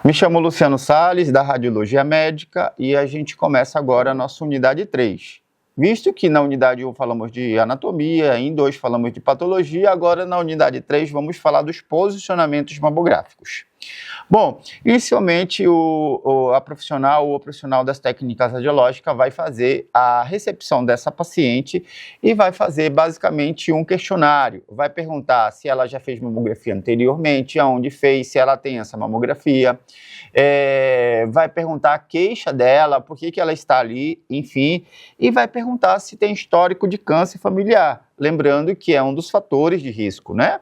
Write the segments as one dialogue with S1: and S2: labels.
S1: Me chamo Luciano Salles, da Radiologia Médica, e a gente começa agora a nossa unidade 3. Visto que na unidade 1 falamos de anatomia, em 2 falamos de patologia, agora na unidade 3 vamos falar dos posicionamentos mamográficos. Bom, inicialmente a profissional ou o profissional das técnicas radiológicas vai fazer a recepção dessa paciente e vai fazer basicamente um questionário. Vai perguntar se ela já fez mamografia anteriormente, aonde fez, se ela tem essa mamografia. Vai perguntar a queixa dela, por que ela está ali, enfim, e vai perguntar se tem histórico de câncer familiar, lembrando que é um dos fatores de risco, né?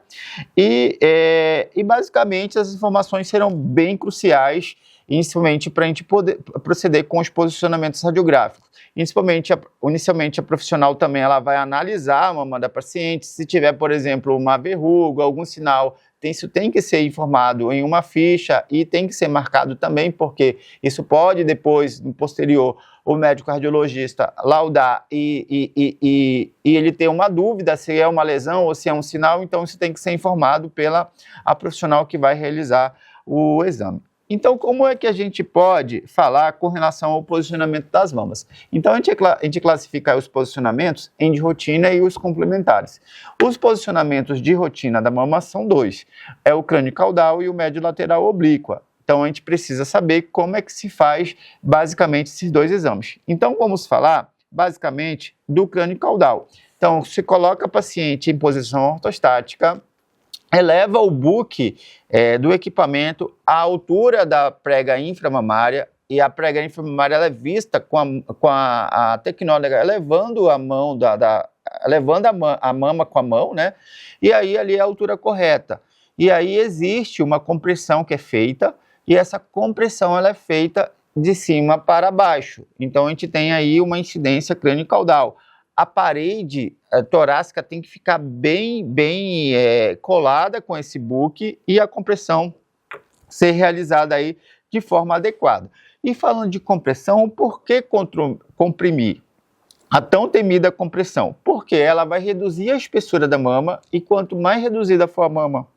S1: E basicamente as informações serão bem cruciais, inicialmente para a gente poder proceder com os posicionamentos radiográficos. Inicialmente a profissional também ela vai analisar a mama da paciente, se tiver, por exemplo, uma verruga, algum sinal, isso tem que ser informado em uma ficha e tem que ser marcado também, porque isso pode depois, no posterior, o médico cardiologista laudar e ele ter uma dúvida se é uma lesão ou se é um sinal, então isso tem que ser informado pela profissional que vai realizar o exame. Então, como é que a gente pode falar com relação ao posicionamento das mamas? Então, a gente classifica os posicionamentos em de rotina e os complementares. Os posicionamentos de rotina da mama são 2, é o crânio caudal e o médio lateral oblíqua. Então, a gente precisa saber como é que se faz, basicamente, esses 2 exames. Então, vamos falar, basicamente, do crânio caudal. Então, se coloca a paciente em posição ortostática, eleva o buque do equipamento à altura da prega inframamária, e a prega inframamária ela é vista com a tecnóloga elevando a mão, elevando a mama com a mão, né? E aí ali é a altura correta. E aí existe uma compressão que é feita, e essa compressão ela é feita de cima para baixo. Então a gente tem aí uma incidência crânio-caudal. A parede torácica tem que ficar bem colada com esse buque e a compressão ser realizada aí de forma adequada. E falando de compressão, por que comprimir? A tão temida compressão, porque ela vai reduzir a espessura da mama e quanto mais reduzida for a mama,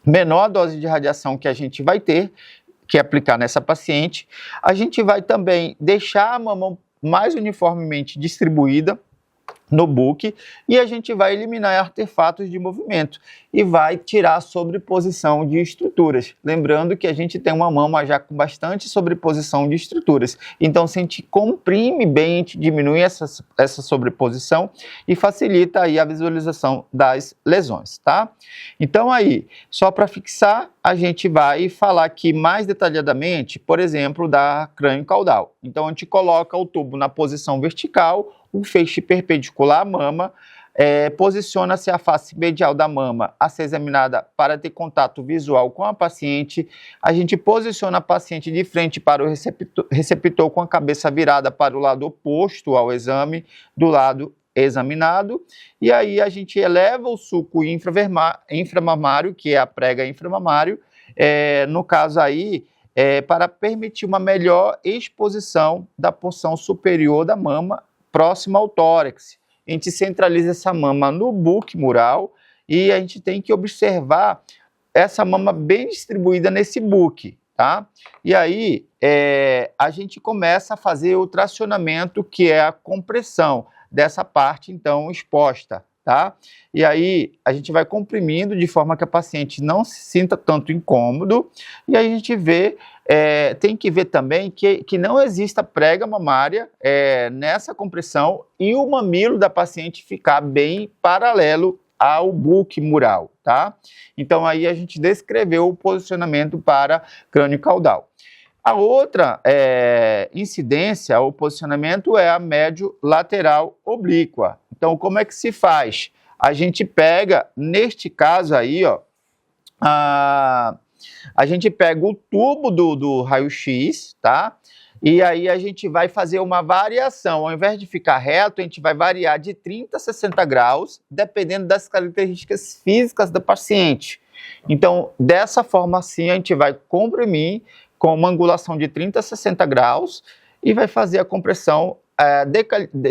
S1: menor a dose de radiação que a gente vai ter que aplicar nessa paciente. A gente vai também deixar a mama mais uniformemente distribuída no buque e a gente vai eliminar artefatos de movimento e vai tirar a sobreposição de estruturas. Lembrando que a gente tem uma mama já com bastante sobreposição de estruturas. Então, se a gente comprime bem, a gente diminui essa sobreposição e facilita aí a visualização das lesões, tá? Então, aí, só para fixar, a gente vai falar aqui mais detalhadamente, por exemplo, da crânio caudal. Então, a gente coloca o tubo na posição vertical, o feixe perpendicular à mama, posiciona-se a face medial da mama a ser examinada para ter contato visual com a paciente. A gente posiciona a paciente de frente para o receptor com a cabeça virada para o lado oposto ao exame, do lado examinado. E aí a gente eleva o sulco inframamário, que é a prega inframamário, no caso aí, para permitir uma melhor exposição da porção superior da mama próxima ao tórax. A gente centraliza essa mama no buque mural e a gente tem que observar essa mama bem distribuída nesse buque, tá? E aí a gente começa a fazer o tracionamento, que é a compressão dessa parte, então, exposta, tá? E aí a gente vai comprimindo de forma que a paciente não se sinta tanto incômodo, e aí a gente vê, tem que ver também que não exista prega mamária nessa compressão e o mamilo da paciente ficar bem paralelo ao buque mural, tá? Então aí a gente descreveu o posicionamento para crânio caudal. A outra incidência, o posicionamento é a médio lateral oblíqua. Então, como é que se faz? A gente pega, neste caso aí, ó, a gente pega o tubo do raio-x, tá? E aí a gente vai fazer uma variação. Ao invés de ficar reto, a gente vai variar de 30 a 60 graus, dependendo das características físicas da paciente. Então, dessa forma assim, a gente vai comprimir com uma angulação de 30 a 60 graus e vai fazer a compressão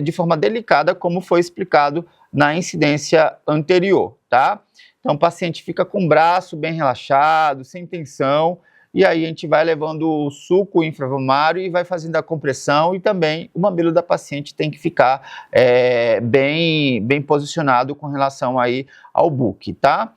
S1: de forma delicada, como foi explicado na incidência anterior, tá? Então, o paciente fica com o braço bem relaxado, sem tensão, e aí a gente vai levando o suco inframamário e vai fazendo a compressão, e também o mamilo da paciente tem que ficar bem posicionado com relação aí ao book, tá?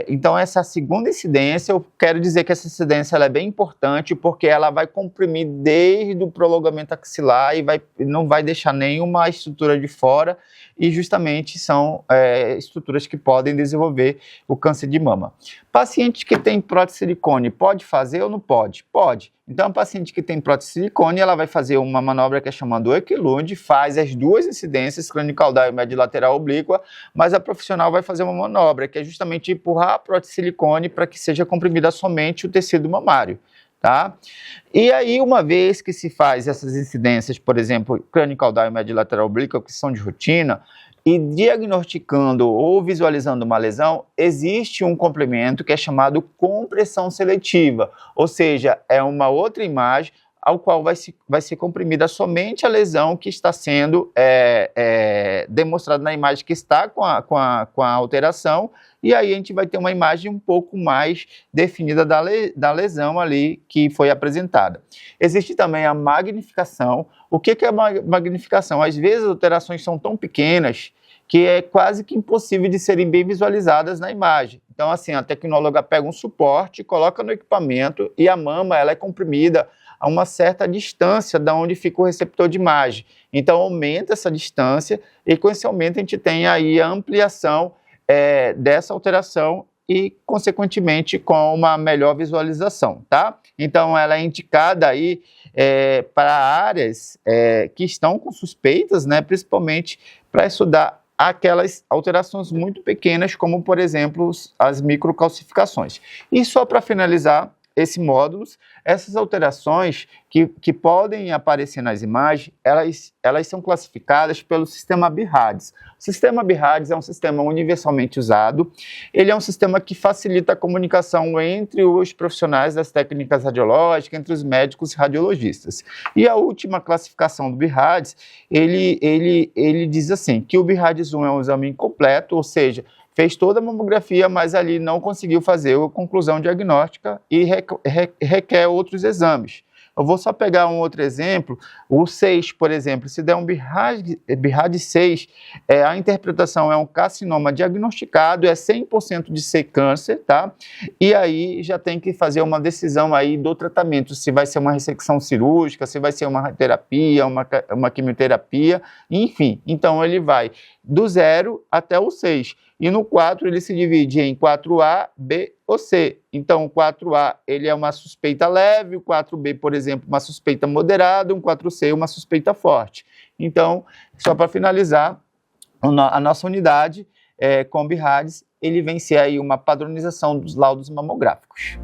S1: Então essa segunda incidência, eu quero dizer que essa incidência ela é bem importante, porque ela vai comprimir desde o prolongamento axilar e não vai deixar nenhuma estrutura de fora, e justamente são estruturas que podem desenvolver o câncer de mama. Paciente que tem prótese de silicone, pode fazer ou não pode? Pode. Então, a paciente que tem prótese de silicone, ela vai fazer uma manobra que é chamada Equilund, faz as duas incidências, crânio-caudal e medilateral oblíqua, mas a profissional vai fazer uma manobra, que é justamente empurrar a prótese de silicone para que seja comprimida somente o tecido mamário, tá? E aí, uma vez que se faz essas incidências, por exemplo, crânio-caudal e medilateral oblíqua, que são de rotina, e diagnosticando ou visualizando uma lesão, existe um complemento que é chamado compressão seletiva, ou seja, é uma outra imagem ao qual vai ser comprimida somente a lesão que está sendo demonstrada na imagem que está com a alteração, e aí a gente vai ter uma imagem um pouco mais definida da lesão ali que foi apresentada. Existe também a magnificação. O que é a magnificação? Às vezes as alterações são tão pequenas que é quase que impossível de serem bem visualizadas na imagem. Então, assim, a tecnóloga pega um suporte, coloca no equipamento e a mama ela é comprimida a uma certa distância da onde fica o receptor de imagem. Então, aumenta essa distância e, com esse aumento, a gente tem aí a ampliação dessa alteração e, consequentemente, com uma melhor visualização, tá? Então, ela é indicada aí para áreas que estão com suspeitas, né, principalmente para estudar aquelas alterações muito pequenas, como, por exemplo, as microcalcificações. E só para finalizar esse módulo, essas alterações que podem aparecer nas imagens, elas são classificadas pelo sistema BIRADS. O sistema BIRADS é um sistema universalmente usado, ele é um sistema que facilita a comunicação entre os profissionais das técnicas radiológicas, entre os médicos e radiologistas. E a última classificação do BIRADS, ele diz assim, que o BIRADS 1 é um exame incompleto, ou seja, fez toda a mamografia, mas ali não conseguiu fazer a conclusão diagnóstica e requer outros exames. Eu vou só pegar um outro exemplo, o 6, por exemplo, se der um BIRADS 6, a interpretação é um carcinoma diagnosticado, é 100% de ser câncer, tá? E aí já tem que fazer uma decisão aí do tratamento, se vai ser uma ressecção cirúrgica, se vai ser uma terapia, uma quimioterapia, enfim. Então ele vai do 0 até o 6. E no 4 ele se divide em 4A, B ou C. Então o 4A ele é uma suspeita leve, o 4B, por exemplo, uma suspeita moderada, um 4C uma suspeita forte. Então, só para finalizar, a nossa unidade com BIRADS, ele vem ser aí uma padronização dos laudos mamográficos.